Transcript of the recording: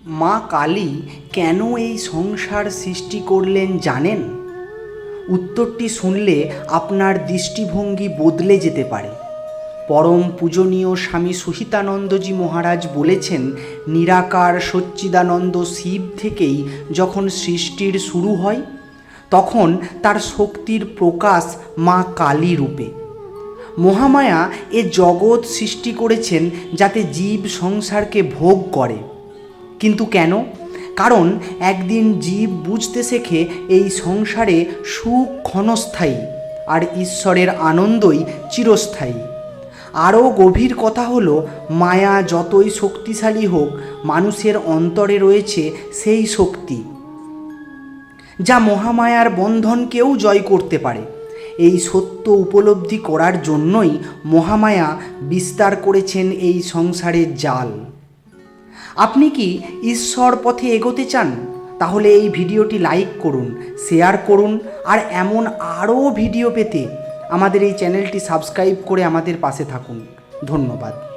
মা কালী কেন এই সংসার সৃষ্টি করলেন জানেন? উত্তরটি শুনলে আপনার দৃষ্টিভঙ্গি বদলে যেতে পারে। পরম পূজনীয় স্বামী সহিতানন্দজি মহারাজ বলেছেন, নিরাকার সচ্চিদানন্দ শিব থেকেই যখন সৃষ্টির শুরু হয়, তখন তার শক্তির প্রকাশ মা কালী রূপে। মহামায়া এ জগৎ সৃষ্টি করেছেন যাতে জীব সংসারকে ভোগ করে। কিন্তু কেন? কারণ একদিন জীব বুঝতে শেখে এই সংসারে সুখ ক্ষণস্থায়ী আর ঈশ্বরের আনন্দই চিরস্থায়ী। আরও গভীর কথা হলো, মায়া যতই শক্তিশালী হোক, মানুষের অন্তরে রয়েছে সেই শক্তি যা মহামায়ার বন্ধনকেও জয় করতে পারে। এই সত্য উপলব্ধি করার জন্যই মহামায়া বিস্তার করেছেন এই সংসারের জাল। আপনি কি ঈশ্বর পথে এগোতে চান? তাহলে এই ভিডিওটি লাইক করুন, শেয়ার করুন, আর এমন আরও ভিডিও পেতে আমাদের এই চ্যানেলটি সাবস্ক্রাইব করে আমাদের পাশে থাকুন। ধন্যবাদ।